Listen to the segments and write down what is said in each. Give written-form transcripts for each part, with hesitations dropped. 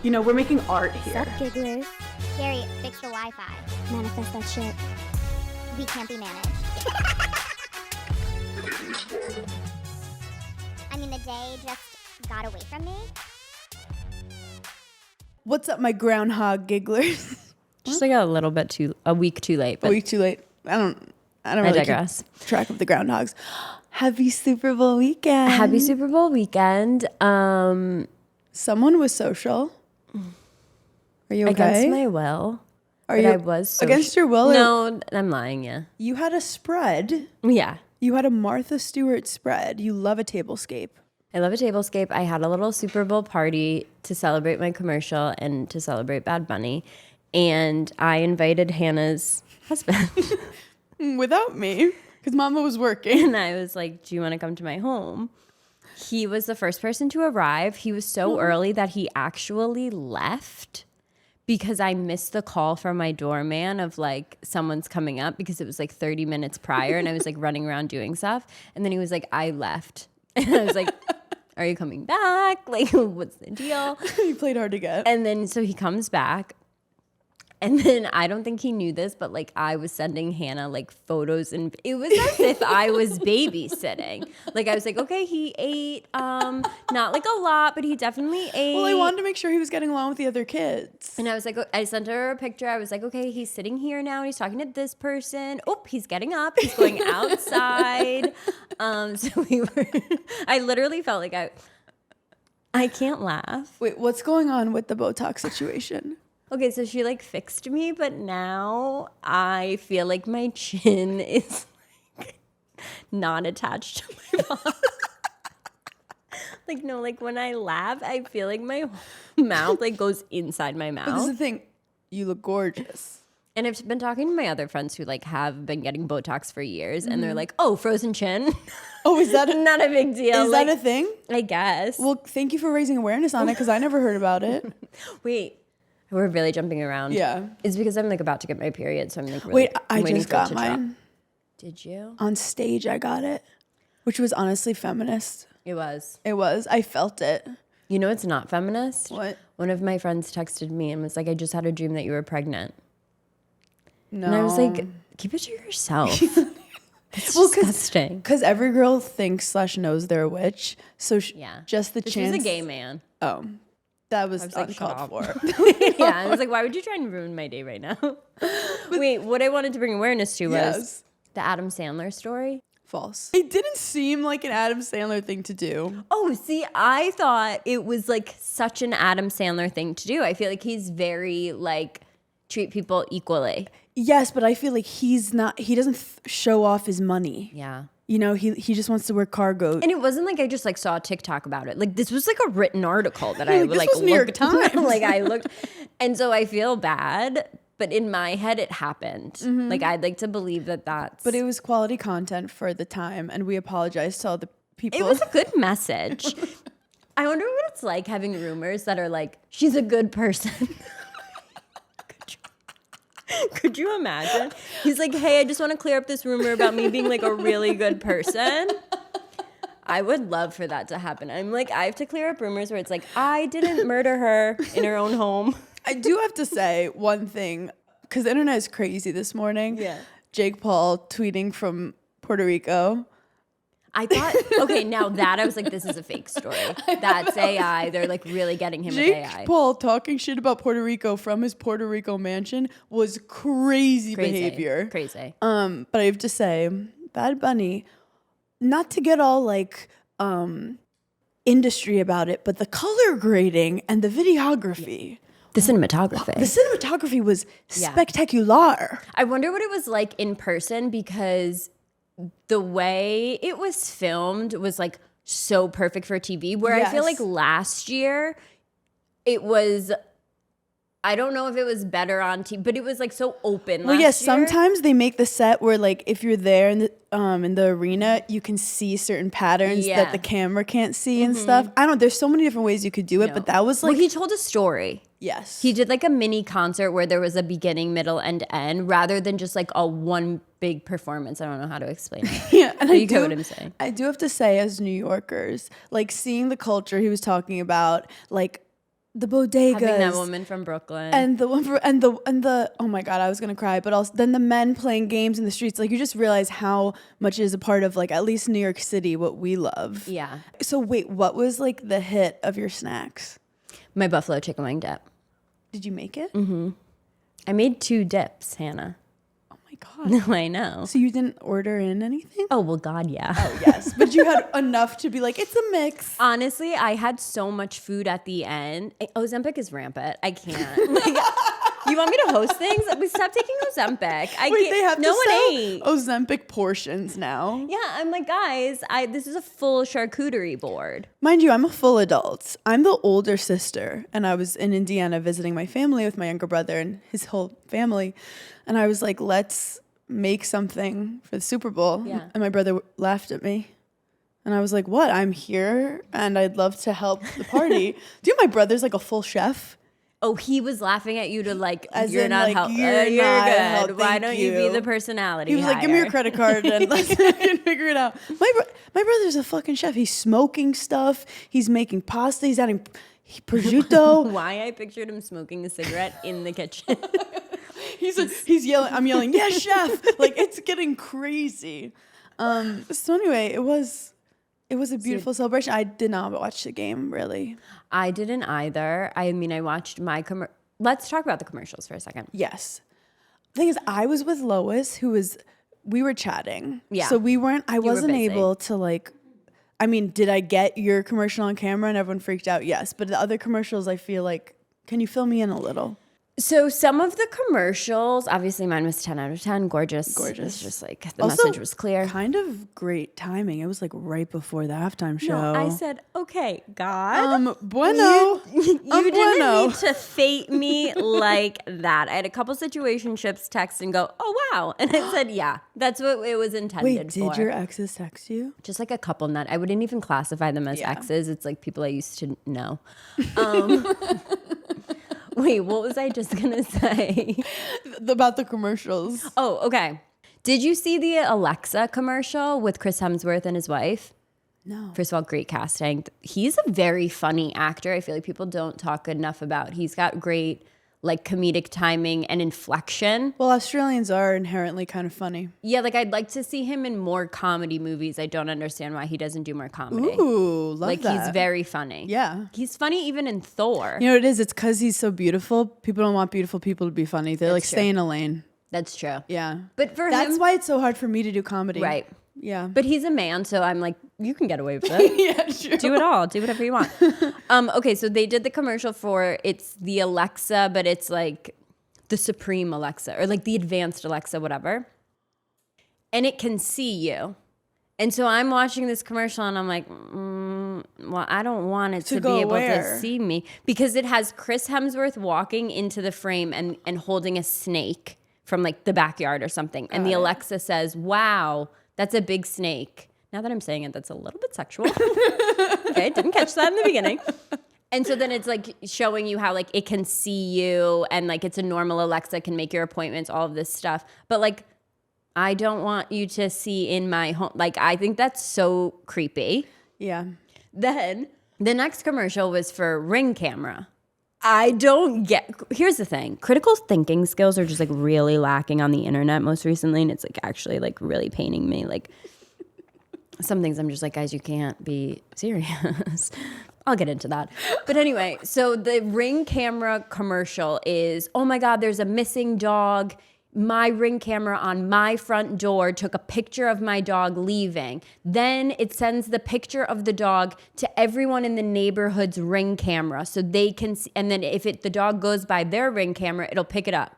You know, we're making art here. Sup, gigglers? Gary, fix the Wi-Fi. Manifest that shit. We can't be managed. I mean, the day just got away from me. What's up, my groundhog gigglers? Just like a week too late. But A week too late. I don't really digress. keep track of the groundhogs. Happy Super Bowl weekend. Happy Super Bowl weekend. Someone was social. Are you okay? Against my will. Are but you I was social. against your will? No, I'm lying, yeah. You had a spread. Yeah. You had a Martha Stewart spread. You love a tablescape. I love a tablescape. I had a little Super Bowl party to celebrate my commercial and to celebrate Bad Bunny. And I invited Hannah's husband. Without me, because Mama was working. And I was like, do you want to come to my home? He was the first person to arrive. He was so early that he actually left because I missed the call from my doorman of like someone's coming up because it was like 30 minutes prior and I was like running around doing stuff. And then he was like, I left. And I was like, are you coming back? Like, what's the deal? You played hard to get. And then so he comes back. And then I don't think he knew this, but like I was sending Hannah like photos and it was as if I was babysitting. Like I was like, okay, he ate, not like a lot, but he definitely ate. Well, I wanted to make sure he was getting along with the other kids. And I was like, I sent her a picture. I was like, okay, he's sitting here now. He's talking to this person. Oh, he's getting up. He's going outside. So I literally felt like I can't laugh. Wait, what's going on with the Botox situation? Okay, so she like fixed me, but now I feel like my chin is like not attached to my mouth. Like, no, like when I laugh, I feel like my mouth like goes inside my mouth. But this is the thing. You look gorgeous. And I've been talking to my other friends who like have been getting Botox for years and they're like, oh, frozen chin. Oh, is that not a big deal? Is like, that a thing? I guess. Well, thank you for raising awareness on it because I never heard about it. Wait. We're really jumping around. Yeah. It's because I'm like about to get my period, so I'm like really Wait, I waiting just for it got to drop. mine. Did you? On stage, I got it, which was honestly feminist. It was. It was. I felt it. You know it's not feminist? What? One of my friends texted me and was like, I just had a dream that you were pregnant. No. And I was like, keep it to yourself. It's Well, disgusting. Because every girl thinks / knows they're a witch. So Yeah. just the This chance. was a gay man. Oh, that was like, uncalled for. Yeah, I was like, why would you try and ruin my day right now? Wait, what I wanted to bring awareness to was Yes. the Adam Sandler story. False. It didn't seem like an Adam Sandler thing to do. Oh, see, I thought it was like such an Adam Sandler thing to do. I feel like he's very like treat people equally. Yes, but I feel like he doesn't show off his money. Yeah. You know, he just wants to wear cargo. And it wasn't like I just like saw a TikTok about it. Like this was like a written article that I Like, this like was New York looked Times. like I looked, and so I feel bad. But in my head, it happened. Like I'd like to believe that that's. But it was quality content for the time, and we apologize to all the people. It was a good message. I wonder what it's like having rumors that are like she's a good person. Could you imagine? He's like, hey, I just want to clear up this rumor about me being like a really good person. I would love for that to happen. I'm like, I have to clear up rumors where it's like, I didn't murder her in her own home. I do have to say one thing, because the internet is crazy this morning. Yeah. Jake Paul tweeting from Puerto Rico. I thought, okay, now that I was like, this is a fake story. That's AI. They're like really getting him Jake with AI. Paul talking shit about Puerto Rico from his Puerto Rico mansion was crazy behavior. Crazy. But I have to say, Bad Bunny, not to get all like industry about it, but the color grading and the videography. The cinematography. The cinematography was spectacular. I wonder what it was like in person because the way it was filmed was like so perfect for TV, where I feel like last year it was, I don't know if it was better on TV, but it was like so open. Well, yes, year. sometimes they make the set where like if you're there in the arena, you can see certain patterns that the camera can't see and stuff. There's so many different ways you could do it, but that was like, well, he told a story. yes. He did like a mini concert where there was a beginning, middle, and end rather than just like a one big performance. I don't know how to explain it. Yeah, and But you get what I'm saying. I do have to say, as New Yorkers, like seeing the culture he was talking about, like the bodegas. Having that woman from Brooklyn. And the one and the oh my God, I was gonna cry. But also then the men playing games in the streets. Like you just realize how much is a part of like at least New York City, what we love. Yeah. So wait, what was like the hit of your snacks? My buffalo chicken wing dip. Did you make it? Mm-hmm. I made 2 dips, Hannah. Oh my God. No, I know. So you didn't order in anything? Oh, well, God, yeah. Oh yes, but you had enough to be like, it's a mix. Honestly, I had so much food at the end. Ozempic is rampant. I can't. Like, you want me to host things? We stop taking Ozempic. Wait, they have no to one sell ate. Ozempic portions now. Yeah, I'm like, guys, this is a full charcuterie board. Mind you, I'm a full adult. I'm the older sister, and I was in Indiana visiting my family with my younger brother and his whole family, and I was like, let's make something for the Super Bowl. Yeah. And my brother laughed at me. And I was like, what? I'm here and I'd love to help the party. Do you know my brother's like a full chef? Oh, he was laughing at you to like, As you're in, not like, helping. you're You're not good. help- Why thank don't you be you. the personality? He was like, give me your hire?" credit card and let's figure it out. My brother's a fucking chef. He's smoking stuff. He's making pasta. He's adding prosciutto. Why I pictured him smoking a cigarette in the kitchen. He's yelling. I'm yelling, yes, chef. Like it's getting crazy. So anyway, it was a beautiful celebration. I did not watch the game really. I didn't either. I mean, I watched my Let's talk about the commercials for a second. Yes. The thing is, I was with Lois, we were chatting. Yeah. So I wasn't busy. able to like, I mean, did I get your commercial on camera and everyone freaked out? Yes. But the other commercials, I feel like, can you fill me in a little? So some of the commercials, obviously mine was 10 out of 10, gorgeous. Gorgeous. It's just like the Also, message was clear. Kind of great timing. It was like right before the halftime show. No, I said, okay, God. Bueno. You didn't bueno. need to fate me like that. I had a couple situationships text and go, oh, wow. And I said, yeah, that's what it was intended Wait, for. did your exes text you? Just like a couple nut. I wouldn't even classify them as Yeah. exes. It's like people I used to know. Wait, what was I just going to say? About the commercials. Oh, okay. Did you see the Alexa commercial with Chris Hemsworth and his wife? No. First of all, great casting. He's a very funny actor. I feel like people don't talk enough about. He's got great like comedic timing and inflection. Well, Australians are inherently kind of funny. Yeah, like I'd like to see him in more comedy movies. I don't understand why he doesn't do more comedy. Ooh, love like that. he's very funny. Yeah. He's funny even in Thor. You know what it is? It's because he's so beautiful. People don't want beautiful people to be funny. They're like, That's true. stay in a lane. That's true. Yeah. But for That's him, why it's so hard for me to do comedy. right. Yeah. But he's a man, so I'm like, you can get away with it. yeah, true. Do it all. Do whatever you want. Okay, so they did the commercial for it's the Alexa, but it's like the Supreme Alexa or like the advanced Alexa, whatever. And it can see you. And so I'm watching this commercial and I'm like, well, I don't want it to be able to see me because it has Chris Hemsworth walking into the frame and holding a snake from like the backyard or something. And the Alexa says, wow, that's a big snake. Now that I'm saying it, that's a little bit sexual. Okay, didn't catch that in the beginning. And so then it's like showing you how like it can see you and like it's a normal Alexa, can make your appointments, all of this stuff. But like, I don't want you to see in my home. Like, I think that's so creepy. Yeah. Then the next commercial was for Ring camera. I don't get, here's the thing. Critical thinking skills are just like really lacking on the internet most recently. And it's like actually like really paining me. Like some things I'm just like, guys, you can't be serious. I'll get into that. But anyway, so the Ring camera commercial is, oh my God, there's a missing dog. My Ring camera on my front door took a picture of my dog leaving. Then it sends the picture of the dog to everyone in the neighborhood's Ring camera so they can see, and then if the dog goes by their Ring camera, it'll pick it up.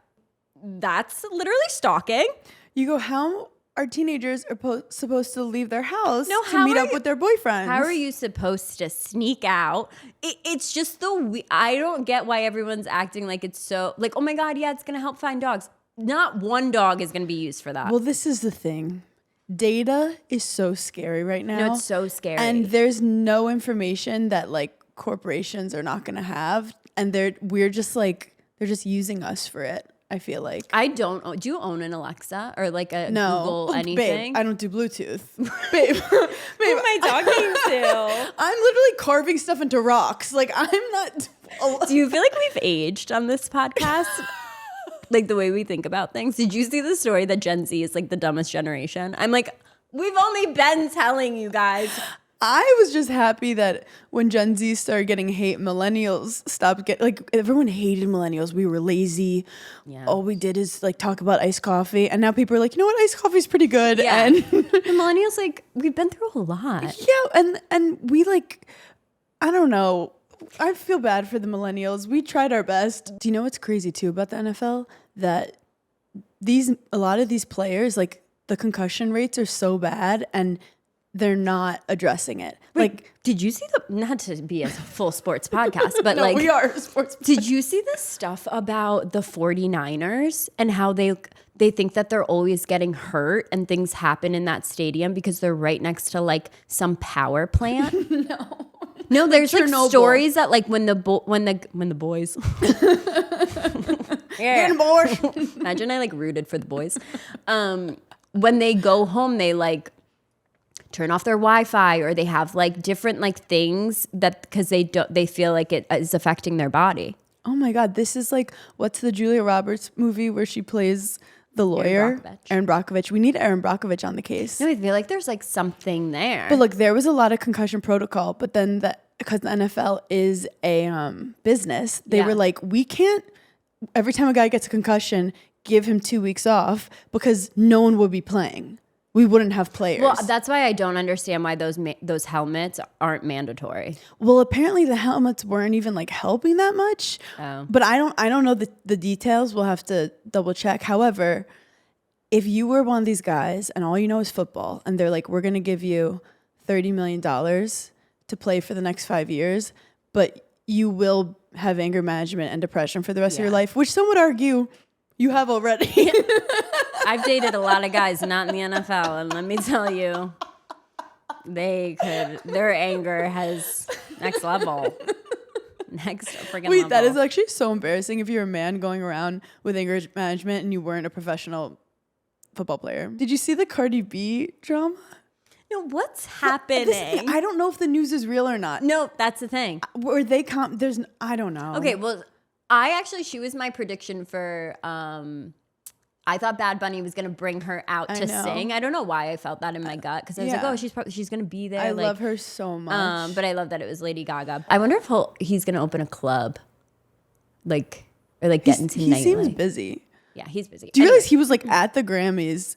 That's literally stalking. You go, how are teenagers supposed to leave their house No, to meet up with their boyfriends? How are you supposed to sneak out? It's just I don't get why everyone's acting like it's so, like, oh my God, yeah, it's going to help find dogs. Not one dog is going to be used for that. Well, this is the thing. Data is so scary right now. No, it's so scary. And there's no information that like corporations are not going to have. And they're just using us for it. I feel like. I don't. Do you own an Alexa or like a No. Google anything? Babe, I don't do Bluetooth. Babe, Who am I talking to? I'm literally carving stuff into rocks. Like I'm not. Do you feel like we've aged on this podcast? Like the way we think about things? Did you see the story that Gen Z is like the dumbest generation? I'm like, we've only been telling you guys. I was just happy that when Gen Z started getting hate, millennials stopped like everyone hated millennials. We were lazy. Yeah. All we did is like talk about iced coffee, and now people are like, you know what, iced coffee is pretty good. Yeah. And The millennials, like, we've been through a lot. yeah, and we like, I don't know. I feel bad for the millennials. We tried our best. Do you know what's crazy too about the NFL? That a lot of these players, like the concussion rates are so bad, and they're not addressing it. Wait, Like, did you see not to be a full sports podcast, but no, like, we are a sports. did you see the stuff about the 49ers and how they think that they're always getting hurt and things happen in that stadium because they're right next to like some power plant? No, there's like Chernobyl. stories that like when the boys yeah. Getting bored. Imagine I like rooted for the boys. When they go home, they like turn off their Wi-Fi, or they have like different like things that because they feel like it is affecting their body. Oh my God, this is like, what's the Julia Roberts movie where she plays the lawyer? Erin Brockovich. We need Erin Brockovich on the case. No, I feel like there's like something there. But look, there was a lot of concussion protocol, but then because the NFL is a business, they were like, we can't, every time a guy gets a concussion, give him 2 weeks off because no one would be playing. We wouldn't have players. Well, that's why I don't understand why those helmets aren't mandatory. Well, apparently the helmets weren't even like helping that much. Oh. But I don't know the details. We'll have to double check. However, if you were one of these guys and all you know is football, and they're like, we're going to give you $30 million to play for the next 5 years, but you will have anger management and depression for the rest of your life, which some would argue you have already. I've dated a lot of guys not in the NFL, and let me tell you, their anger has next level. Next freaking level. That is actually so embarrassing if you're a man going around with anger management and you weren't a professional football player. Did you see the Cardi B drama? No, what's happening? I don't know if the news is real or not. No, that's the thing. Were they I don't know. Okay, well, she was my prediction for, I thought Bad Bunny was going to bring her out to sing. I don't know why I felt that in my gut, because I was like, oh, she's going to be there. I love her so much. But I love that it was Lady Gaga. I wonder if he's going to open a club, or get into nightlife. He seems busy. Yeah, he's busy. Do you realize he was like at the Grammys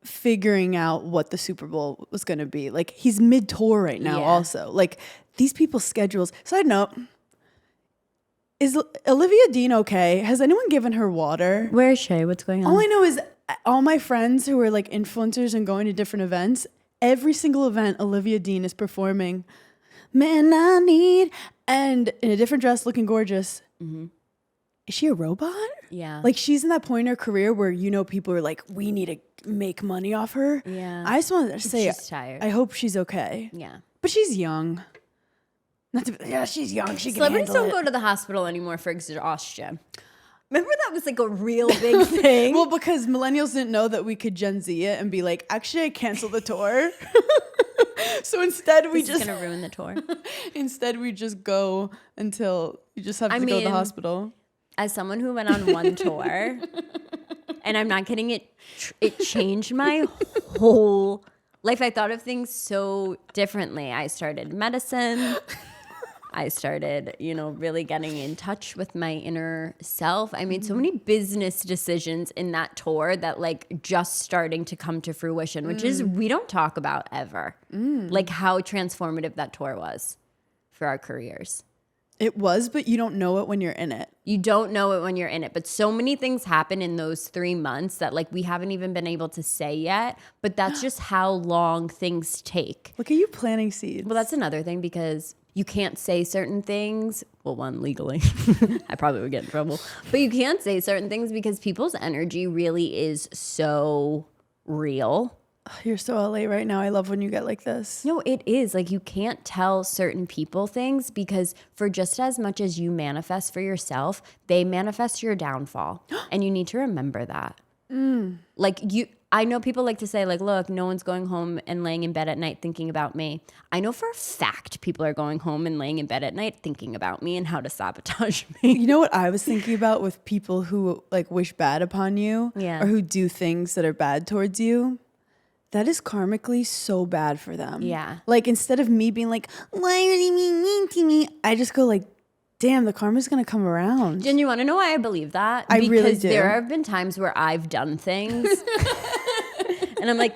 figuring out what the Super Bowl was going to be? Like, he's mid-tour right now also. Like, these people's schedules. Side note, is Olivia Dean okay? Has anyone given her water? Where is she? What's going on? All I know is all my friends who are like influencers and going to different events, every single event Olivia Dean is performing Man I Need, and in a different dress looking gorgeous. Mm-hmm. Is she a robot? Yeah. Like, she's in that point in her career where, people are like, we need to make money off her. Yeah. I just wanted to say, she's tired. I hope she's okay. Yeah. But she's young. She's young. She Celebrities can don't handle go to the hospital anymore for exhaustion. Remember that was like a real big thing? Well, because millennials didn't know that we could Gen Z it and be like, actually, I canceled the tour. So instead, we just gonna ruin the tour. Instead, we just go until you just have to go to the hospital. As someone who went on one tour, and I'm not kidding, it changed my whole life. I thought of things so differently. I started medicine. I started, really getting in touch with my inner self. I made so many business decisions in that tour that like just starting to come to fruition, which is we don't talk about ever. Like how transformative that tour was for our careers. It was, but you don't know it when you're in it. You don't know it when you're in it. But so many things happen in those 3 months that like we haven't even been able to say yet. But that's just how long things take. Look at you planting seeds. Well, that's another thing because you can't say certain things. Well, one, legally. I probably would get in trouble. But you can't say certain things because people's energy really is so real. You're so LA right now. I love when you get like this. No, it is. Like you can't tell certain people things because for just as much as you manifest for yourself, they manifest your downfall. And you need to remember that. Like I know people like to say, like, look, no one's going home and laying in bed at night thinking about me. I know for a fact people are going home and laying in bed at night thinking about me and how to sabotage me. You know what I was thinking about with people who like wish bad upon you Yeah. or who do things that are bad towards you? That is karmically so bad for them. Yeah. Like instead of me being like, why are they being mean to me? I just go like, damn, the karma's going to come around. Jen, you want to know why I believe that? I really Because do. there have been times where I've done things and I'm like,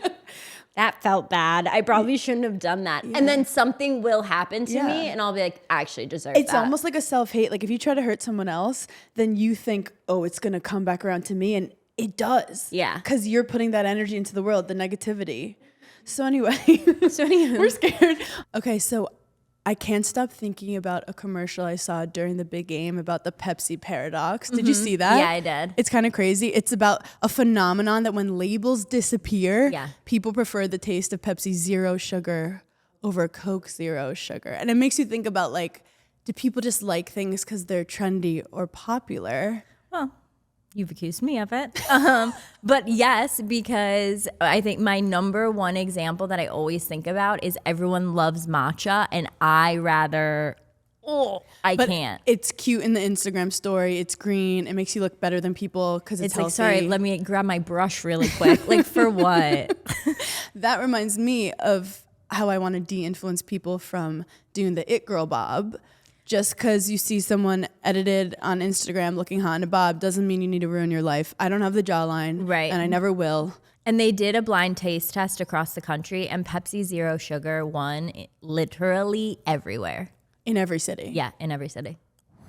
that felt bad. I probably shouldn't have done that. And then something will happen to me and I'll be like, I actually deserve It's that. almost like a self-hate. Like if you try to hurt someone else, then you think, oh, it's going to come back around to me. And it does. Yeah. Because you're putting that energy into the world, the negativity. So anyway, we're scared. Okay, so I can't stop thinking about a commercial I saw during the big game about the Pepsi paradox. Did you see that? Yeah, I did. It's kind of crazy. It's about a phenomenon that when labels disappear, people prefer the taste of Pepsi Zero Sugar over Coke Zero Sugar. And it makes you think about like, do people just like things because they're trendy or popular? Well, you've accused me of it. But yes, because I think my number one example that I always think about is everyone loves matcha and I rather, I But can't. it's cute in the Instagram story. It's green. It makes you look better than people because it's It's healthy. like, sorry, let me grab my brush really quick. Like for what? That reminds me of how I want to de-influence people from doing the it girl bob. Just because you see someone edited on Instagram looking hot in a bob doesn't mean you need to ruin your life. I don't have the jawline. Right. And I never will. And they did a blind taste test across the country and Pepsi Zero Sugar won literally everywhere. In every city. Yeah, in every city.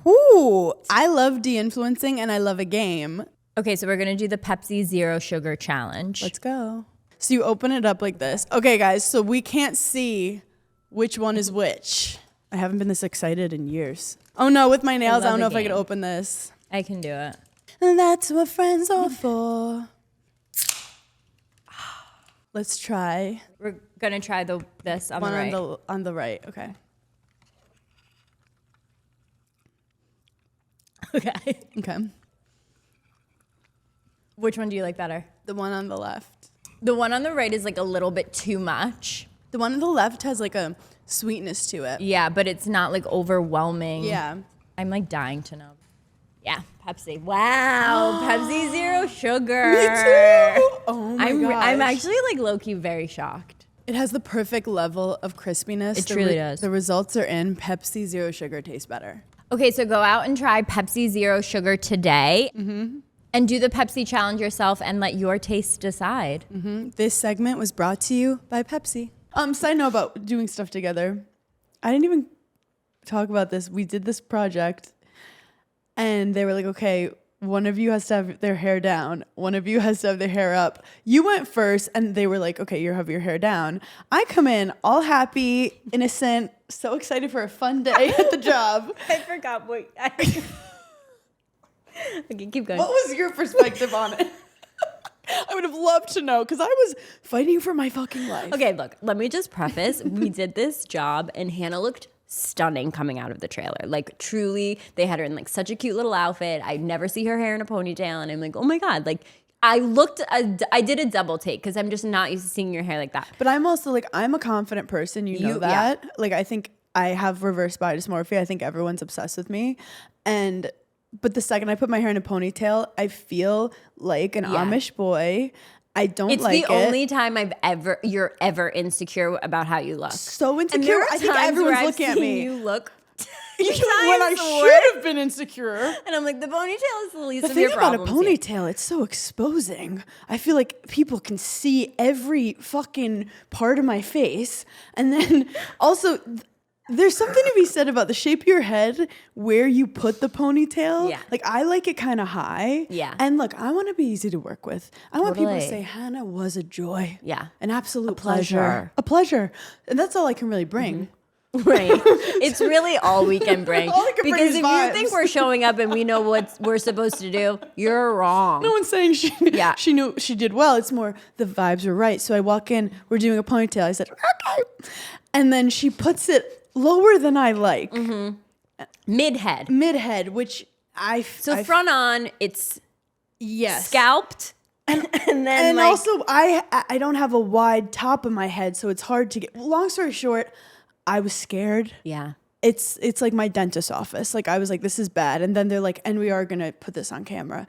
Ooh, I love de-influencing and I love a game. Okay, so we're going to do the Pepsi Zero Sugar challenge. Let's go. So you open it up like this. Okay, guys, so we can't see which one is which. I haven't been this excited in years. Oh no, with my nails, I don't know if I could open this. I can do it. And that's what friends are for. Let's try. We're going to try this on One the right. on the right, okay. Okay. Okay. Which one do you like better? The one on the left. The one on the right is like a little bit too much. The one on the left has like a sweetness to it. Yeah, but it's not like overwhelming. Yeah. I'm like dying to know. Yeah, Pepsi. Wow, Pepsi Zero Sugar. Me too. Oh my gosh. I'm actually like low-key very shocked. It has the perfect level of crispiness. It truly does. The results are in. Pepsi Zero Sugar tastes better. Okay, so go out and try Pepsi Zero Sugar today. And do the Pepsi challenge yourself and let your taste decide. This segment was brought to you by Pepsi. Side note about doing stuff together. I didn't even talk about this. We did this project and they were like, okay, one of you has to have their hair down. One of you has to have their hair up. You went first and they were like, okay, you have your hair down. I come in all happy, innocent, so excited for a fun day at the job. I forgot what. Okay, keep going. What was your perspective on it? I would have loved to know because I was fighting for my fucking life. Okay, look, let me just preface. We did this job and Hannah looked stunning coming out of the trailer. Like truly, they had her in like such a cute little outfit. I'd never see her hair in a ponytail and I'm like, oh my God. Like I did a double take because I'm just not used to seeing your hair like that. But I'm also like, I'm a confident person. You know that. Like I think I have reverse body dysmorphia. I think everyone's obsessed with me. But the second I put my hair in a ponytail, I feel like an Amish boy. I don't like it. It's the only time you're ever insecure about how you look. So insecure. And there are I think times everyone's where I've looking at seen me. You look when I should have been insecure. And I'm like, the ponytail is the least The of thing your about a problems. here. ponytail, it's so exposing. I feel like people can see every fucking part of my face. And then also, there's something to be said about the shape of your head, where you put the ponytail. Yeah. Like, I like it kind of high. Yeah. And look, I want to be easy to work with. I want people to Totally. say, Hannah was a joy. Yeah. An absolute pleasure. pleasure. A pleasure. And that's all I can really bring. Right. It's really all we can bring. All I can bring Because is if vibes. you think we're showing up and we know what we're supposed to do, you're wrong. No one's saying she knew she did well. It's more the vibes were right. So I walk in, we're doing a ponytail. I said, okay. And then she puts it lower than I like. Mid-head. Mid-head, which I So front on, it's yes. scalped And then And like, also, I don't have a wide top of my head, so it's hard to get. Long story short, I was scared. yeah. It's like my dentist's office. Like I was like, this is bad. And then they're like, and we are gonna put this on camera.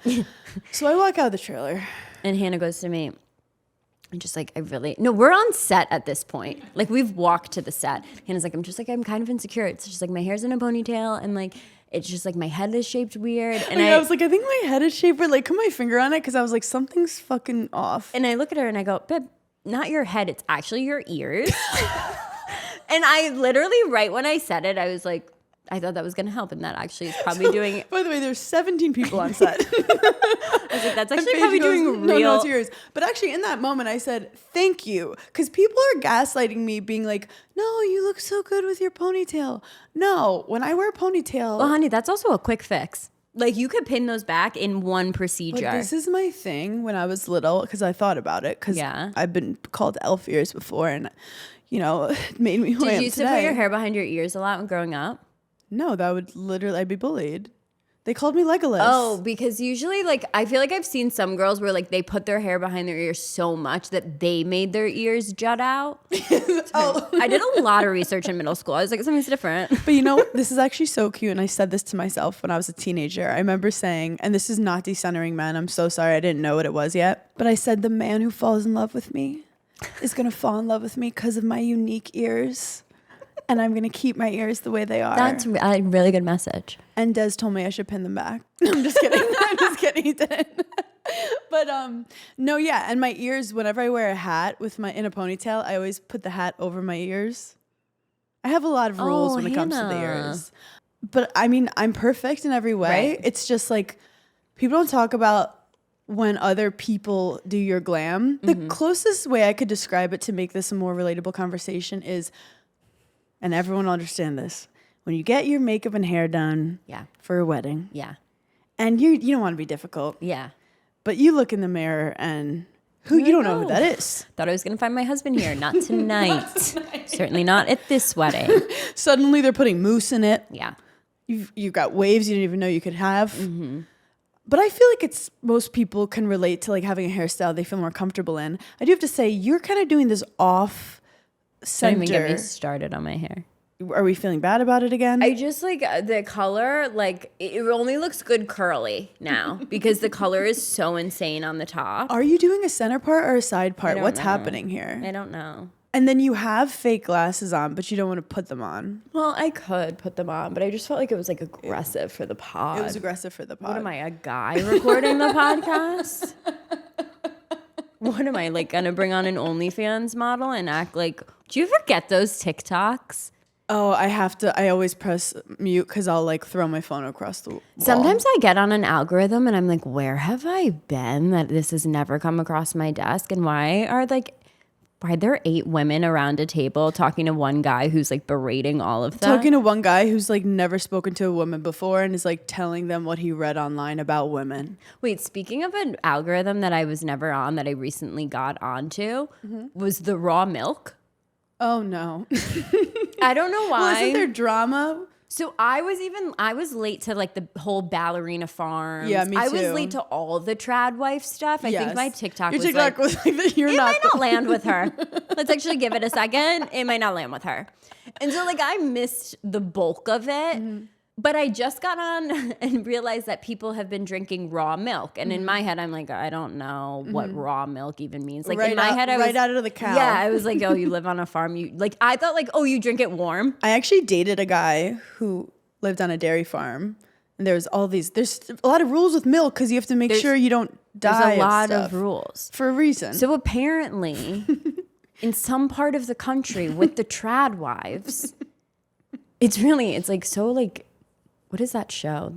So I walk out of the trailer. And Hannah goes to me, and just like, no, we're on set at this point. Like we've walked to the set. Hannah's like, I'm kind of insecure. It's just like my hair's in a ponytail and like, it's just like my head is shaped weird. And I was like, I think my head is shaped weird. Like, put my finger on it because I was like, something's fucking off. And I look at her and I go, babe, not your head. It's actually your ears. And I literally, right when I said it, I was like, I thought that was going to help. And that actually is probably doing it. By the way, there's 17 people on set. I was like, that's actually Paige probably goes, doing no, real. it's yours. But actually, in that moment, I said, thank you. Because people are gaslighting me, being like, no, you look so good with your ponytail. No, when I wear a ponytail. Well, honey, that's also a quick fix. Like you could pin those back in one procedure. But this is my thing when I was little, because I thought about it. Because Yeah. I've been called elf ears before, and, you know, it made me who I Did am you used to put today. your hair behind your ears a lot when growing up? No, that would literally, I'd be bullied. They called me Legolas. Oh, because usually, like, I feel like I've seen some girls where, like, they put their hair behind their ears so much that they made their ears jut out. Oh. I did a lot of research in middle school. I was like, something's different. But you know, this is actually so cute. And I said this to myself when I was a teenager. I remember saying, and this is not decentering men. I'm so sorry. I didn't know what it was yet. But I said, the man who falls in love with me is going to fall in love with me because of my unique ears. And I'm going to keep my ears the way they are. That's a really good message. And Des told me I should pin them back. I'm just kidding. I'm just kidding. He didn't. But no, yeah. And my ears, whenever I wear a hat in a ponytail, I always put the hat over my ears. I have a lot of rules when it comes to the Hannah. ears. But I mean, I'm perfect in every way. Right. It's just like people don't talk about when other people do your glam. The closest way I could describe it to make this a more relatable conversation is, and everyone will understand this, when you get your makeup and hair done Yeah. for a wedding, Yeah. and you don't want to be difficult, Yeah. but you look in the mirror and you don't know who that is. Thought I was going to find my husband here. Not tonight. Certainly not at this wedding. Suddenly they're putting mousse in it. Yeah. You've got waves you didn't even know you could have. But I feel like most people can relate to like having a hairstyle they feel more comfortable in. I do have to say, you're kind of doing this off Don't even get me center. started on my hair. Are we feeling bad about it again? I just like the color, like it only looks good curly now because the color is so insane on the top. Are you doing a center part or a side part? don't What's know. happening here? I don't know. And then you have fake glasses on, but you don't want to put them on. Well, I could put them on, but I just felt like it was like aggressive for the pod. It was aggressive for the pod. What am I, a guy recording the podcast? What am I, like, gonna bring on an OnlyFans model and act like... Do you ever get those TikToks? Oh, I always press mute because I'll like throw my phone across the wall. Sometimes I get on an algorithm and I'm like, where have I been that this has never come across my desk? And why are there 8 women around a table talking to one guy who's like berating all of them? Talking to one guy who's like never spoken to a woman before and is like telling them what he read online about women. Wait, speaking of an algorithm that I was never on that I recently got onto, was the raw milk. Oh no. I don't know why. Well, isn't there drama? So I was late to like the whole ballerina farms. Yeah, me I was too. late to all the trad wife stuff. I think my TikTok Your was TikTok like, was like that you're it not might not land with her. Let's actually give it a second. It might not land with her. And so like I missed the bulk of it. But I just got on and realized that people have been drinking raw milk. And in my head, I'm like, I don't know what raw milk even means. Like in my head, I was right out of the cow. Yeah, I was like, oh, you live on a farm. I thought like, oh, you drink it warm. I actually dated a guy who lived on a dairy farm. And there's a lot of rules with milk because you have to make sure you don't die. There's a of lot stuff of rules. for a reason. So apparently, in some part of the country with the trad wives, it's like so like, what is that show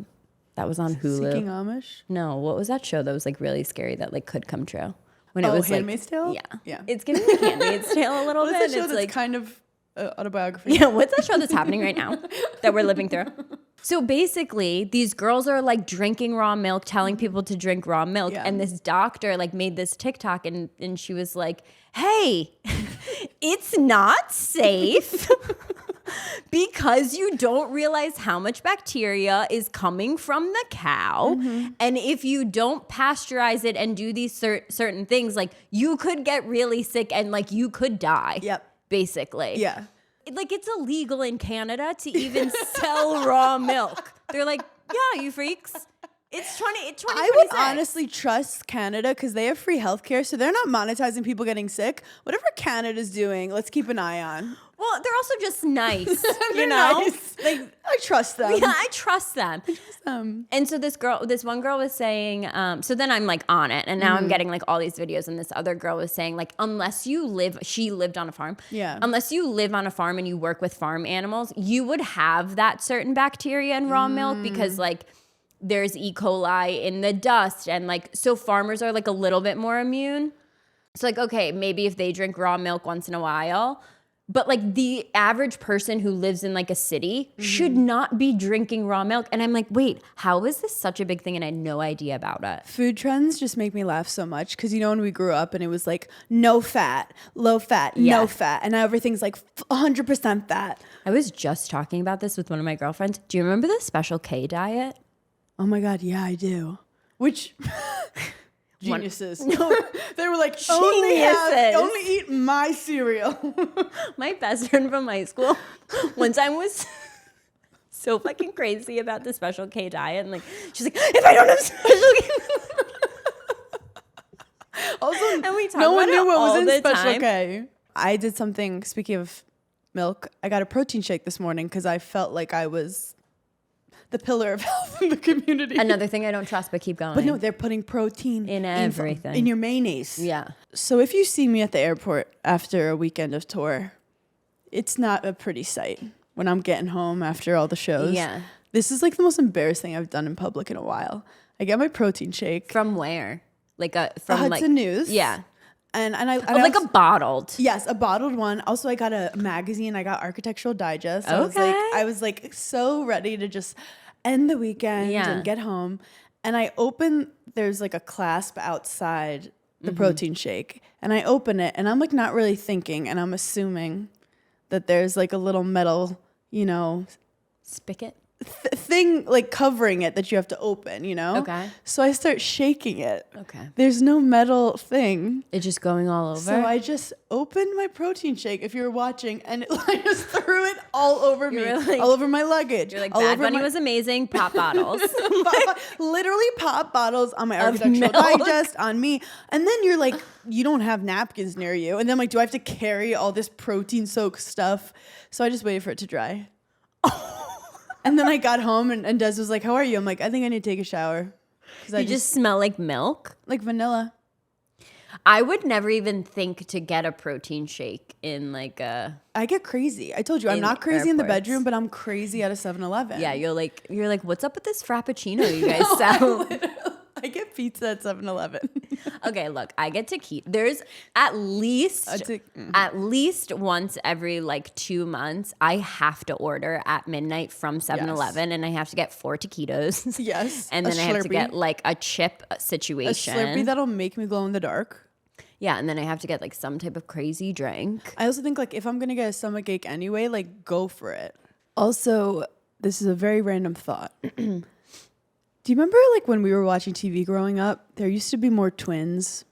that was on Hulu? Seeking Amish? No, what was that show that was like really scary that like could come true? When Oh, it was Handmaid's Tale? Yeah. Yeah. It's giving me Handmaid's Tale a little What's bit. that show It's that's like, kind of autobiography? yeah, what's that show that's happening right now that we're living through? So basically, these girls are like drinking raw milk, telling people to drink raw milk. Yeah. And this doctor like made this TikTok and she was like, hey, it's not safe. because you don't realize how much bacteria is coming from the cow. And if you don't pasteurize it and do these certain things, like you could get really sick and like you could die. Yep. Basically. Yeah. Like it's illegal in Canada to even sell raw milk. They're like, yeah, you freaks. It's 2026. I would honestly trust Canada because they have free healthcare, so they're not monetizing people getting sick. Whatever Canada's doing, let's keep an eye on. Well, they're also just nice, They're nice. Like I trust them. yeah, I trust them. And so this one girl was saying, so then I'm like on it, and now I'm getting like all these videos, and this other girl was saying like, she lived on a farm. Yeah. Unless you live on a farm and you work with farm animals, you would have that certain bacteria in raw milk because like there's E. coli in the dust, and like so farmers are like a little bit more immune. So like, okay, maybe if they drink raw milk once in a while. But like the average person who lives in like a city should not be drinking raw milk. And I'm like, wait, how is this such a big thing? And I had no idea about it. Food trends just make me laugh so much because, you know, when we grew up and it was like no fat, low fat, Yeah. no fat. And now everything's like 100% fat. I was just talking about this with one of my girlfriends. Do you remember the Special K diet? Oh my God, yeah, I do. Which geniuses. They were like, only eat my cereal. My best friend from high school one time was so fucking crazy about the Special K diet. And like, she's like, if I don't have Special K. Also, And we talk no one about knew it what was all in the Special time. K. I did something, speaking of milk, I got a protein shake this morning because I felt like I was the pillar of health in the community. Another thing I don't trust, but keep going. But no, they're putting protein In everything. in your mayonnaise. Yeah. So if you see me at the airport after a weekend of tour, it's not a pretty sight when I'm getting home after all the shows. Yeah. This is like the most embarrassing I've done in public in a while. I get my protein shake. From where? Like from Hudson like News. Yeah. And I Like also- a bottled. Yes, a bottled one. Also, I got a magazine. I got Architectural Digest. Okay. I was like so ready to just end the weekend Yeah. and get home. And I open, there's like a clasp outside the protein shake. And I open it and I'm like not really thinking. And I'm assuming that there's like a little metal, you know, Spigot. thing like covering it that you have to open, you know? Okay. So I start shaking it. Okay. There's no metal thing. It's just going all over. So I just opened my protein shake, if you're watching, and I just threw it all over me, were like- all over my luggage. You're like, all Bad over Bunny my- was amazing. Pop bottles. literally pop bottles on my Of Architectural milk. Digest, on me. And then you're like, you don't have napkins near you. And then like, do I have to carry all this protein-soaked stuff? So I just waited for it to dry. And then I got home and Des was like, how are you? I'm like, I think I need to take a shower. 'Cause I You just smell like milk. like vanilla. I would never even think to get a protein shake in like a. I get crazy. I told you, I'm In not crazy in the airports. bedroom, but I'm crazy at a 7-Eleven. Yeah, you're like, what's up with this frappuccino you guys sell? I get pizza at 7-Eleven. Okay, look, I get tequila. There's at least at least once every like 2 months, I have to order at midnight from 7-Eleven, and I have to get 4 taquitos. Yes, And a then I have to Slurpee. get like a chip A situation. Slurpee that'll make me glow in the dark. Yeah, and then I have to get like some type of crazy drink. I also think like if I'm gonna get a stomachache anyway, like go for it. Also, this is a very random thought. Do you remember like when we were watching TV growing up? There used to be more twins.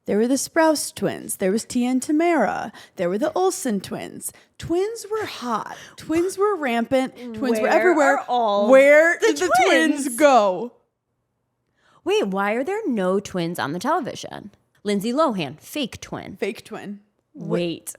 There were the Sprouse twins. There was Tia and Tamara. There were the Olsen twins. Twins were hot. Twins were rampant. Twins were Where everywhere. are all Where the did the twins twins? go? Wait, why are there no twins on the television? Lindsay Lohan, fake twin. Fake twin. Wait.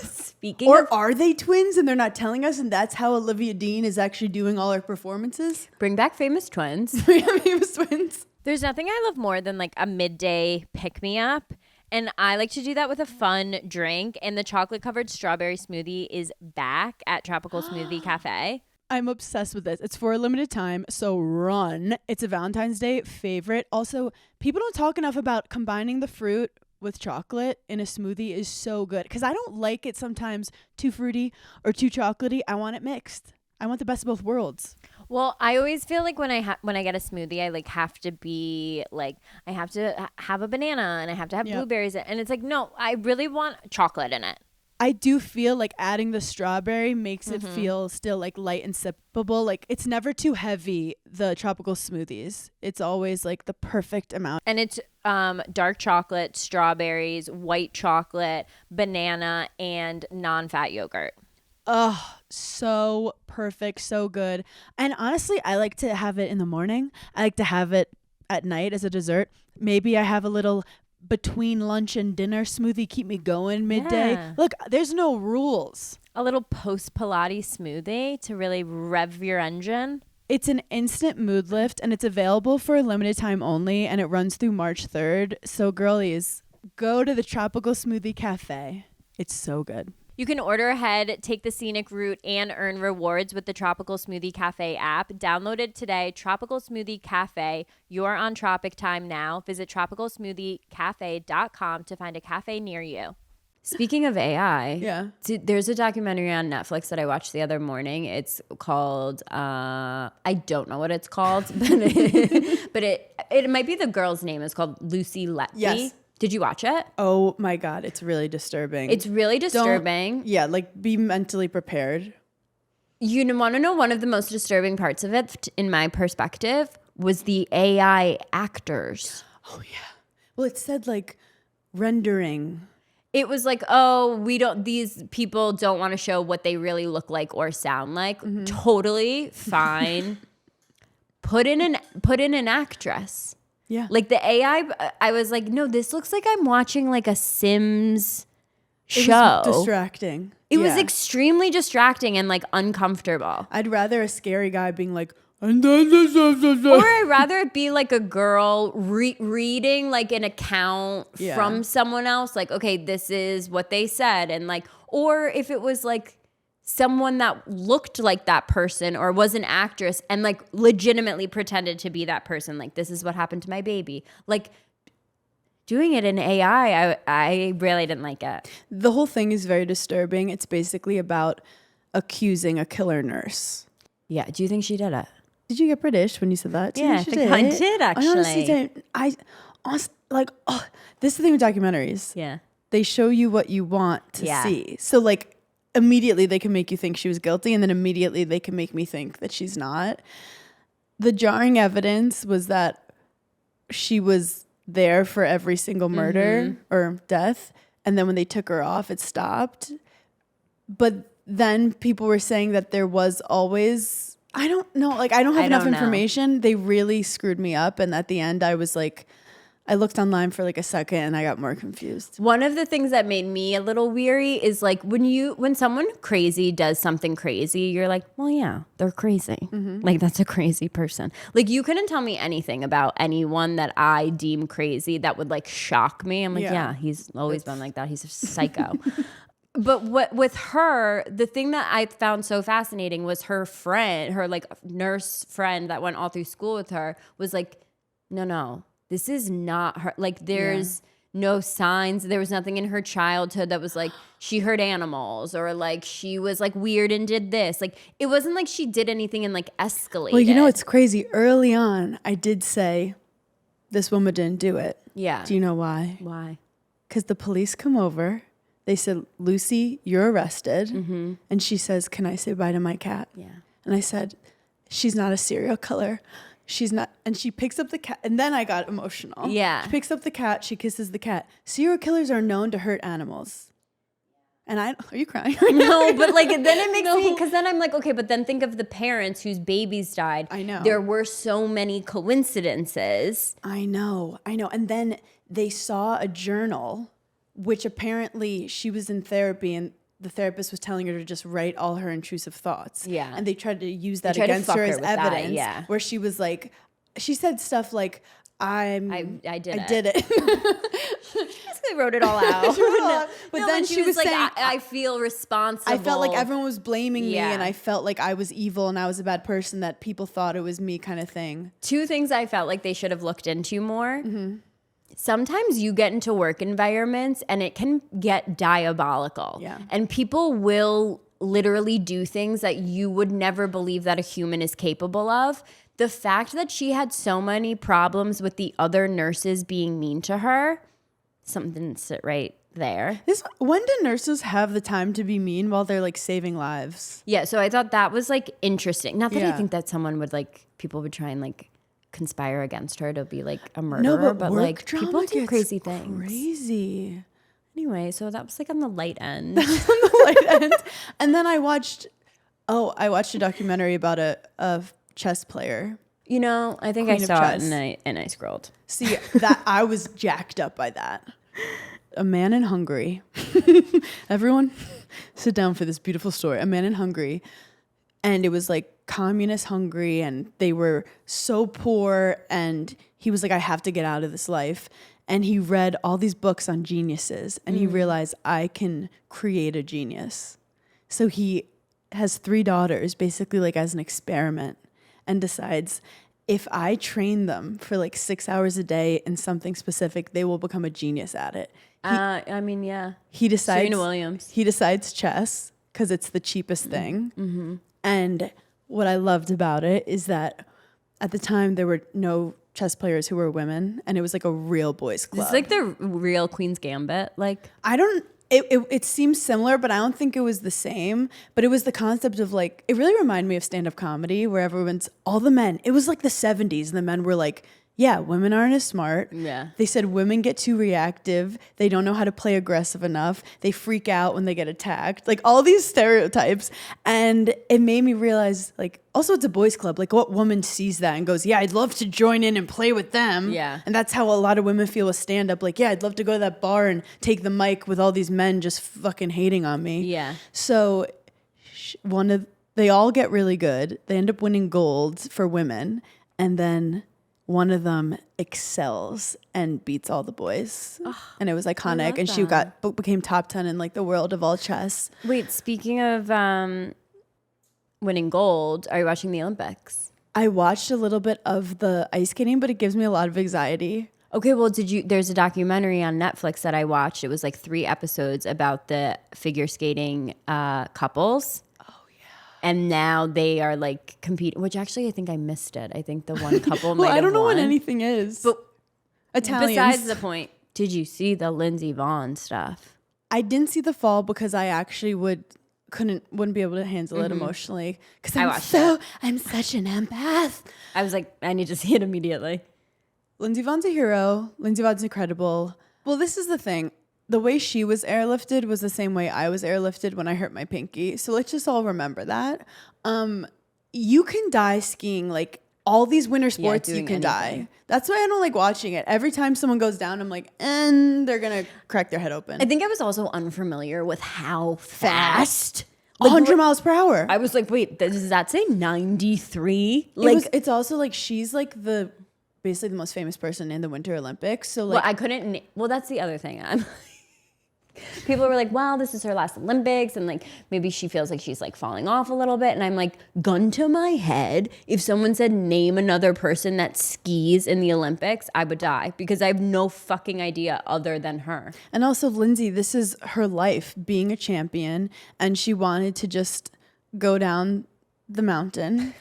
Speaking Or of, are they twins and they're not telling us, and that's how Olivia Dean is actually doing all her performances? bring back famous twins. Famous twins. There's nothing I love more than like a midday pick me up. And I like to do that with a fun drink. And the chocolate covered strawberry smoothie is back at Tropical Smoothie Cafe. I'm obsessed with this. It's for a limited time, so run. It's a Valentine's Day favorite. Also, people don't talk enough about combining the fruit with chocolate in a smoothie is so good. Because I don't like it sometimes too fruity or too chocolatey. I want it mixed. I want the best of both worlds. Well, I always feel like when I get a smoothie, I like have to be like I have to have a banana and I have to have Yep. blueberries, and it's like no, I really want chocolate in it. I do feel like adding the strawberry makes it feel still like light and sippable. Like it's never too heavy, the tropical smoothies. It's always like the perfect amount. And it's dark chocolate, strawberries, white chocolate, banana, and non-fat yogurt. Oh, so perfect, so good. And honestly, I like to have it in the morning. I like to have it at night as a dessert. Maybe I have a little between lunch and dinner smoothie, keep me going midday. Yeah. Look, there's no rules. A little post-Pilates smoothie to really rev your engine. It's an instant mood lift, and it's available for a limited time only, and it runs through March 3rd. So girlies, go to the Tropical Smoothie Cafe. It's so good. You can order ahead, take the scenic route, and earn rewards with the Tropical Smoothie Cafe app. Download it today. Tropical Smoothie Cafe. You're on Tropic Time now. Visit tropicalsmoothiecafe.com to find a cafe near you. Speaking of AI, Yeah. there's a documentary on Netflix that I watched the other morning. It's called, I don't know what it's called, but it might be the girl's name. It's called Lucy Letby. Yes. Did you watch it? Oh my God, it's really disturbing. It's really disturbing. Yeah, like be mentally prepared. You want to know one of the most disturbing parts of it, in my perspective, was the AI actors. Oh yeah. Well, it said like rendering. It was like, these people don't want to show what they really look like or sound like. Mm-hmm. Totally fine. Put in an actress. Yeah. Like the AI, I was like, no, this looks like I'm watching like a Sims show. It was distracting. It was Yeah. extremely distracting and like uncomfortable. I'd rather a scary guy being like, Or I'd rather it be like a girl reading like an account Yeah. from someone else. Like, okay, this is what they said. And like, or if it was like someone that looked like that person or was an actress and like legitimately pretended to be that person. Like, this is what happened to my baby. Like, doing it in AI, I really didn't like it. the whole thing is very disturbing. It's basically about accusing a killer nurse. Yeah. Do you think she did it? Did you get British when you said that? Yeah, I think I did, I honestly actually. didn't. This is the thing with documentaries. Yeah. They show you what you want to Yeah. see. So like immediately they can make you think she was guilty, and then immediately they can make me think that she's not. The jarring evidence was that she was there for every single murder or death, and then when they took her off, it stopped. But then people were saying that there was always, I don't know, like I don't have enough don't know. information. They really screwed me up, and at the end I was like, I looked online for like a second and I got more confused. One of the things that made me a little weary is like when someone crazy does something crazy, you're like, well, yeah, they're crazy. Like, that's a crazy person. Like, you couldn't tell me anything about anyone that I deem crazy that would like shock me. I'm like, yeah, he's always been like that. He's a psycho. But what with her, the thing that I found so fascinating was her friend, her like nurse friend that went all through school with her was like, no, this is not her. Like, there's no signs. There was nothing in her childhood that was like she hurt animals or like she was like weird and did this. Like, it wasn't like she did anything and like escalated. Well, you know, it's crazy. Early on, I did say this woman didn't do it. Yeah. Do you know why? Why? Because the police come over. They said, Lucy, you're arrested. And she says, can I say bye to my cat? Yeah. And I said, she's not a serial killer. She's not. And she picks up the cat. And then I got emotional. Yeah. She picks up the cat. She kisses the cat. Serial killers are known to hurt animals. And are you crying? No, but like then it makes me, because then I'm like, okay, but then think of the parents whose babies died. I know. There were so many coincidences. I know. And then they saw a journal, which apparently she was in therapy and the therapist was telling her to just write all her intrusive thoughts. Yeah. And they tried to use that tried to against fuck her her as with that, evidence. yeah. Where she was like, she said stuff like, I did it. Basically wrote it all out. But No, then and she was like, saying, I feel responsible. I felt like everyone was blaming me Yeah. and I felt like I was evil and I was a bad person, that people thought it was me kind of thing. Two things I felt like they should have looked into more. Sometimes you get into work environments and it can get diabolical. Yeah. And people will literally do things that you would never believe that a human is capable of. The fact that she had so many problems with the other nurses being mean to her, something didn't sit right there. When do nurses have the time to be mean while they're like saving lives? Yeah, so I thought that was like interesting. Not that I Yeah. think that someone would like, people would try and like conspire against her to be like a murderer, but work like drama people do gets crazy things. Crazy. Anyway, so that was like on the light end. Light end. And then I watched a documentary about a chess player. You know, I think Queen I of saw chess. it and I scrolled. See, that I was jacked up by that. A man in Hungary. Everyone sit down for this beautiful story. A man in Hungary. And it was like communist Hungary, and they were so poor, and he was like, I have to get out of this life. And he read all these books on geniuses, and he realized I can create a genius. So he has 3 daughters, basically like as an experiment, and decides if I train them for like 6 hours a day in something specific, they will become a genius at it. I mean, yeah. He decides Serena Williams. He decides chess because it's the cheapest thing. Mm-hmm. And what I loved about it is that at the time there were no chess players who were women, and it was like a real boys club. It's like the real Queen's Gambit. Like, It seems similar, but I don't think it was the same. But it was the concept of like, it really reminded me of stand-up comedy where all the men, it was like the 70s, and the men were like, yeah, women aren't as smart. Yeah. They said women get too reactive. They don't know how to play aggressive enough. They freak out when they get attacked. Like all these stereotypes. And it made me realize, like, also it's a boys club. Like what woman sees that and goes, yeah, I'd love to join in and play with them. Yeah. And that's how a lot of women feel with stand-up. Like, yeah, I'd love to go to that bar and take the mic with all these men just fucking hating on me. Yeah. So they all get really good. They end up winning gold for women. And then one of them excels and beats all the boys. And it was iconic. And she became top 10 in like the world of all chess. wait, speaking of winning gold, are you watching the Olympics? I watched a little bit of the ice skating, but it gives me a lot of anxiety. Okay, well, there's a documentary on Netflix that I watched. It was like 3 episodes about the figure skating couples. And now they are like competing, which actually I think I missed it. I think the one couple might have I don't know what won. anything is. But Italians. besides the point, did you see the Lindsey Vonn stuff? I didn't see the fall because I actually wouldn't be able to handle it emotionally. Because I'm such an empath. I was like, I need to see it immediately. Lindsey Vonn's a hero. Lindsey Vonn's incredible. Well, this is the thing. The way she was airlifted was the same way I was airlifted when I hurt my pinky. So let's just all remember that. You can die skiing, like all these winter sports, you doing can anything. die. That's why I don't like watching it. Every time someone goes down, I'm like, and they're going to crack their head open. I think I was also unfamiliar with how fast. 100 miles per hour. I was like, wait, does that say 93? Like, It's also like she's like basically the most famous person in the Winter Olympics. So well, like, I couldn't. Well, that's the other thing. People were like, well, this is her last Olympics, and like maybe she feels like she's like falling off a little bit. And I'm like, gun to my head, if someone said name another person that skis in the Olympics, I would die because I have no fucking idea other than her. and also Lindsay, this is her life being a champion, and she wanted to just go down the mountain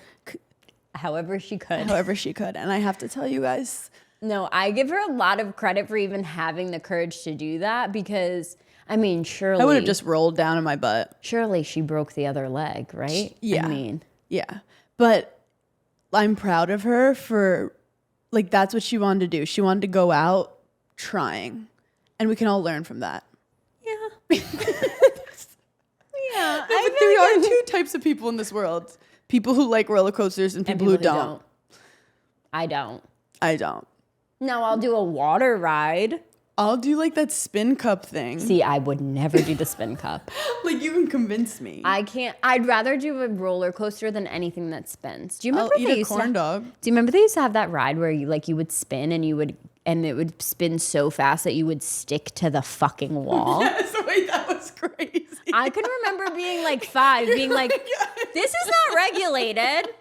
However she could. however she could. And I have to tell you guys, No, I give her a lot of credit for even having the courage to do that because, I mean, surely. I would have just rolled down in my butt. Surely she broke the other leg, right? Yeah. I mean. Yeah. But I'm proud of her for, like, that's what she wanted to do. She wanted to go out trying. And we can all learn from that. Yeah. Yeah. But there are 2 types of people in this world. People who like roller coasters and people who don't. I don't. I don't. No, I'll do a water ride. I'll do like that spin cup thing. See, I would never do the spin cup. Like, you can convince me. I can't. I'd rather do a roller coaster than anything that spins. Do you remember I'll eat a corn dog. Do you remember they used to have that ride where you would spin and it would spin so fast that you would stick to the fucking wall? Yes, wait, that was crazy. I can remember being like 5, being like, this is not regulated.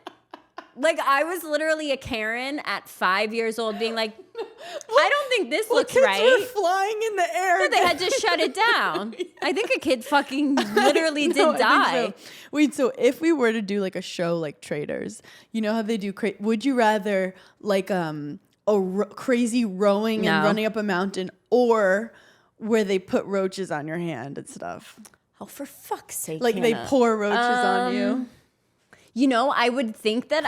Like, I was literally a Karen at 5 years old being like, I don't think this looks kids right. were flying in the air. No, they had to shut it down. I think a kid fucking literally No, did I think die. so. Wait, so if we were to do like a show like Traders, you know how they do, would you rather like crazy rowing and No. running up a mountain, or where they put roaches on your hand and stuff. Oh, for fuck's sake. Like they Hannah. pour roaches on you. You know, I would think that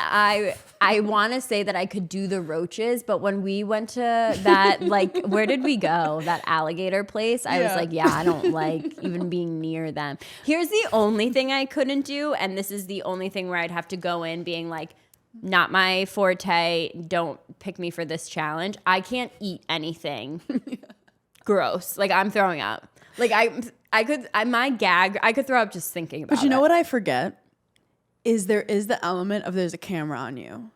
I want to say that I could do the roaches, but when we went to that, like, where did we go? That alligator place? I was like, yeah, I don't like even being near them. Here's the only thing I couldn't do, and this is the only thing where I'd have to go in being like, not my forte, don't pick me for this challenge. I can't eat anything gross. Like, I'm throwing up. Like, I could throw up just thinking about it. But you know what I forget? There is the element of there's a camera on you.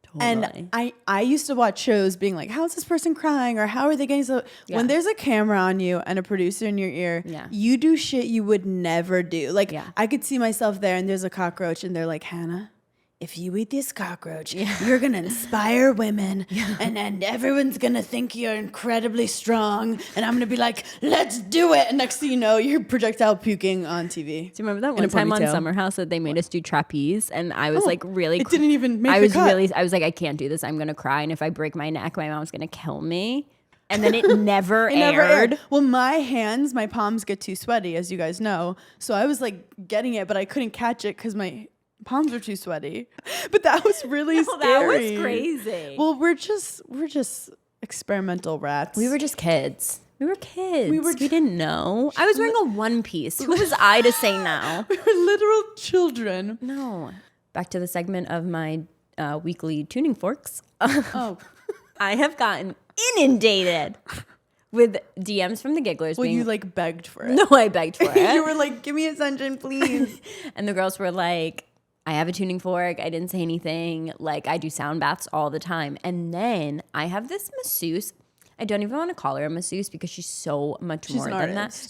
Totally. And I used to watch shows being like, how is this person crying? Or how are they getting so... Yeah. When there's a camera on you and a producer in your ear, you do shit you would never do. Like, I could see myself there and there's a cockroach and they're like, Hannah, if you eat this cockroach, you're going to inspire women and everyone's going to think you're incredibly strong. And I'm going to be like, let's do it. And next thing you know, you're projectile puking on TV. Do you remember that one time on Summer House that they made us do trapeze? And I was like really... It didn't even make the cut. I was like, I can't do this. I'm going to cry. And if I break my neck, my mom's going to kill me. And then it never aired. Well, my palms get too sweaty, as you guys know. So I was like getting it, but I couldn't catch it because my... palms are too sweaty. But that was really scary. That was crazy. Well, we're just experimental rats. We were just kids. We didn't know. I was wearing a one piece. Who was I to say no? We were literal children. No. Back to the segment of my weekly tuning forks. Oh. I have gotten inundated with DMs from the gigglers. Well, you like begged for it. No, I begged for it. You were like, give me attention, please. And the girls were like, I have a tuning fork. I didn't say anything. Like, I do sound baths all the time. And then I have this masseuse. I don't even want to call her a masseuse because she's so much more than that.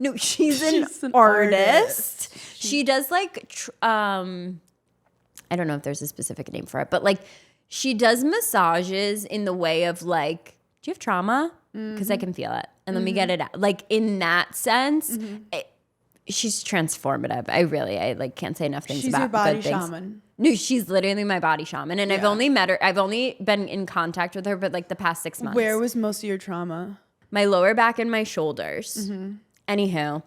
No, she's an artist. She does like, I don't know if there's a specific name for it, but like she does massages in the way of like, do you have trauma? Because I can feel it. And let me get it out. Like in that sense, she's transformative. I like can't say enough things she's about your body good things. shaman. No, she's literally my body shaman. And I've only met her. I've only been in contact with her, but like the past 6 months. Where was most of your trauma? My lower back and my shoulders. Anywho,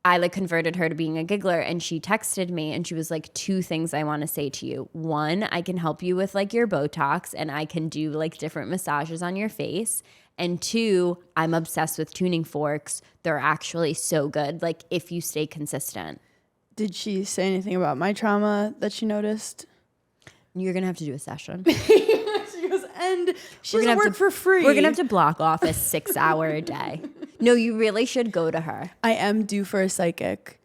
I like converted her to being a giggler, and she texted me and she was like, 2 things I want to say to you. 1, I can help you with like your Botox and I can do like different massages on your face. And 2, I'm obsessed with tuning forks. They're actually so good. Like if you stay consistent. Did she say anything about my trauma that she noticed? You're going to have to do a session. She goes, and she doesn't work for free. We're going to have to block off a 6-hour a day. No, you really should go to her. I am due for a psychic.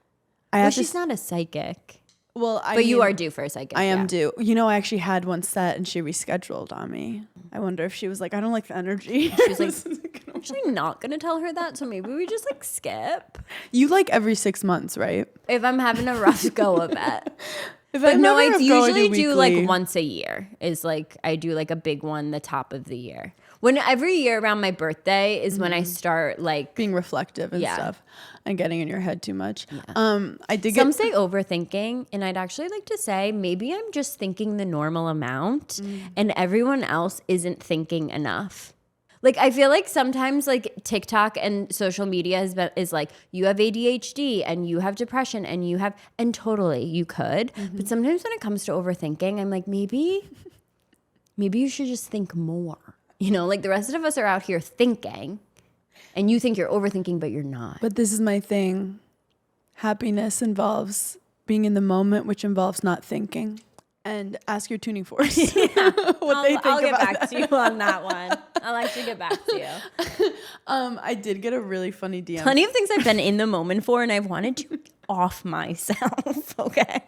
She's not a psychic. Well, but you are due for a psychic. I am due. You know, I actually had one set and she rescheduled on me. I wonder if she was like, I don't like the energy. She was like, I'm actually not going to tell her that. So maybe we just like skip. You like every 6 months, right? If I'm having a rough go of it. But no, I usually do like once a year is like, I do like a big one the top of the year. When every year around my birthday is when I start like being reflective and stuff and getting in your head too much. Yeah. I did Some say overthinking, and I'd actually like to say maybe I'm just thinking the normal amount and everyone else isn't thinking enough. Like I feel like sometimes like TikTok and social media is like you have ADHD and you have depression and totally you could. But sometimes when it comes to overthinking, I'm like maybe you should just think more. You know, like the rest of us are out here thinking and you think you're overthinking, but you're not. But this is my thing. Happiness involves being in the moment, which involves not thinking. And ask your tuning force what they think I'll get about back to you on that one. I'll actually get back to you. I did get a really funny DM. Plenty of things I've been in the moment for, and I've wanted to off myself. Okay.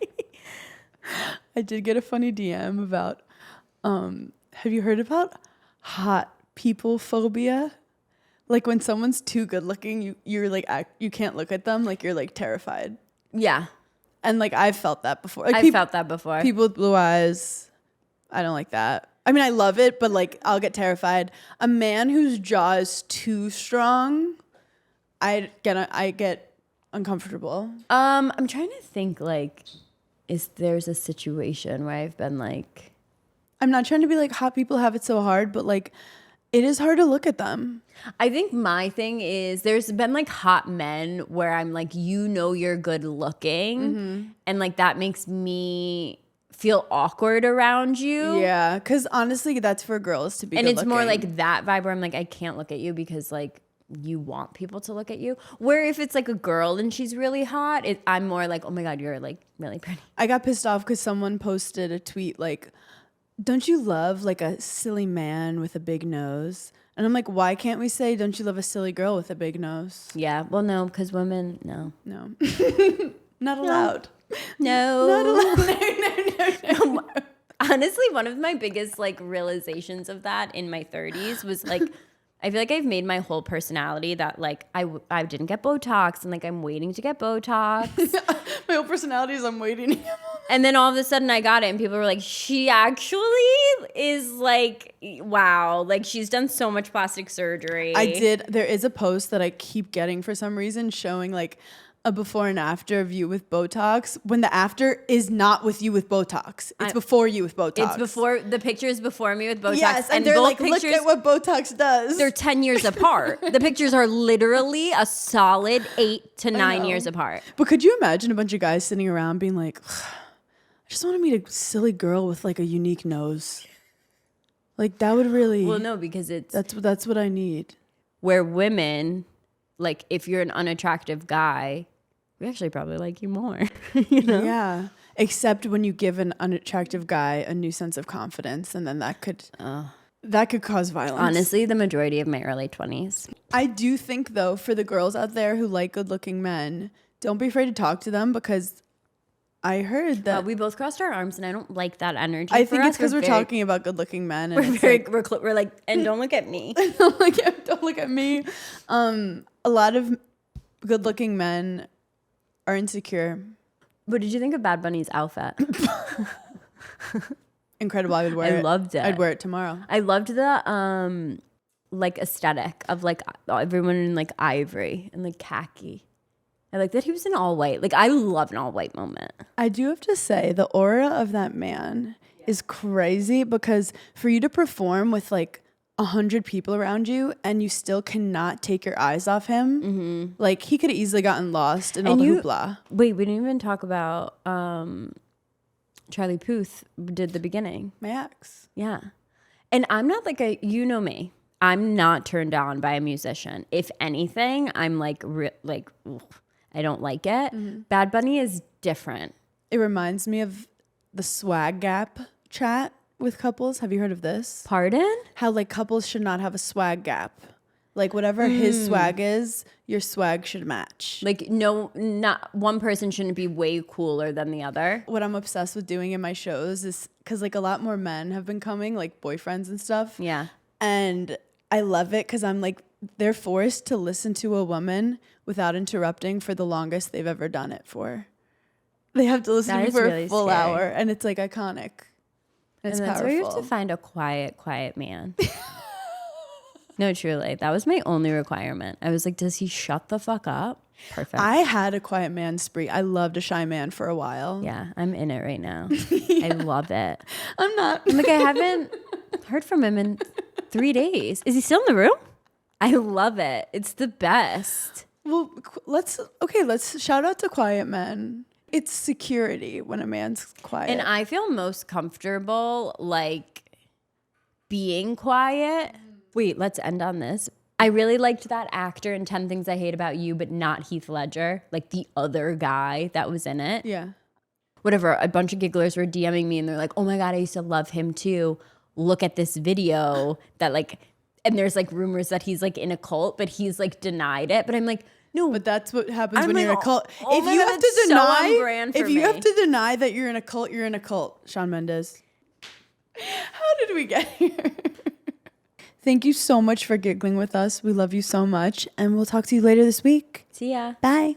I did get a funny DM about. Have you heard about hot people phobia? Like when someone's too good looking, you're like you can't look at them. Like you're like terrified. Yeah. And like I've felt that before. Like, I've felt that before. People with blue eyes, I don't like that. I mean, I love it, but like I'll get terrified. A man whose jaw is too strong, I get uncomfortable. I'm trying to think like, there's a situation where I've been like, I'm not trying to be like hot people have it so hard, but like It is hard to look at them. I think my thing is there's been like hot men where I'm like, you know, you're good looking. And like that makes me feel awkward around you. Yeah, because honestly, that's for girls to be And good it's more looking. like that vibe where I'm like, I can't look at you because like you want people to look at you. Where if it's like a girl and she's really hot, I'm more like, oh my God, you're like really pretty. I got pissed off because someone posted a tweet like, don't you love like a silly man with a big nose? And I'm like, why can't we say, don't you love a silly girl with a big nose? Yeah, well, no, because women, no. No. Not allowed. No. Not allowed. No. Honestly, one of my biggest like realizations of that in my 30s was like, I feel like I've made my whole personality that like I didn't get Botox and like I'm waiting to get Botox. My whole personality is I'm waiting. And then all of a sudden I got it and people were like, she actually is like, wow, like she's done so much plastic surgery. I did. There is a post that I keep getting for some reason showing like a before and after of you with Botox when the after is not with you with Botox. It's before you with Botox. It's before, the picture is before me with Botox. Yes, and they're both like, pictures, look at what Botox does. they're 10 years apart. The pictures are literally a solid 8 to 9 years apart. But could you imagine a bunch of guys sitting around being like, I just want to meet a silly girl with like a unique nose. Like that would really. Well, no, because it's That's what I need. where women, like if you're an unattractive guy, we actually probably like you more. You know? Yeah. Except when you give an unattractive guy a new sense of confidence, and then that could cause violence. Honestly, the majority of my early 20s. I do think though, for the girls out there who like good-looking men, don't be afraid to talk to them because I heard that. We both crossed our arms, and I don't like that energy. I for think us. it's because we're talking about good-looking men, and it's Very, like, we're like, and don't look at me. don't look at me. A lot of good-looking men are insecure. What did you think of Bad Bunny's outfit? Incredible. I would wear it. I loved it. I'd wear it tomorrow. I loved the like aesthetic of like everyone in like ivory and like khaki. I like that he was in all white. Like I love an all white moment. I do have to say the aura of that man is crazy because for you to perform with like 100 people around you and you still cannot take your eyes off him, like he could have easily gotten lost in all the hoopla. Wait, we didn't even talk about Charlie Puth did the beginning. My ex. Yeah. And I'm not like you know me. I'm not turned on by a musician. If anything, I'm like ugh, I don't like it. Bad Bunny is different. It reminds me of the swag gap chat with couples. Have you heard of this? Pardon? How like couples should not have a swag gap. Like whatever his swag is, your swag should match. Like no, not one person shouldn't be way cooler than the other. What I'm obsessed with doing in my shows is because like a lot more men have been coming, like boyfriends and stuff. Yeah. And I love it because I'm like, they're forced to listen to a woman without interrupting for the longest they've ever done it for. They have to listen That to me is for really a full scary. hour, and it's like iconic. It's And that's powerful. where you have to find a quiet man. No, truly. That was my only requirement. I was like, does he shut the fuck up? Perfect. I had a quiet man spree. I loved a shy man for a while. Yeah, I'm in it right now. I love it. I'm not. I'm like, I haven't heard from him in 3 days. Is he still in the room? I love it. It's the best. Well, let's shout out to quiet men. It's security when a man's quiet. And I feel most comfortable like being quiet. Wait, let's end on this. I really liked that actor in 10 Things I Hate About You, but not Heath Ledger, like the other guy that was in it. Yeah. Whatever, a bunch of gigglers were DMing me and they're like, oh my God, I used to love him too. Look at this video that like, and there's like rumors that he's like in a cult, but he's like denied it. But I'm like, no. But that's what happens I'm when like, you're in a cult. oh If my you God, have to that's so on deny, brand for if you me. have to deny that you're in a cult, you're in a cult. Shawn Mendes. How did we get here? Thank you so much for giggling with us. We love you so much, and we'll talk to you later this week. See ya. Bye.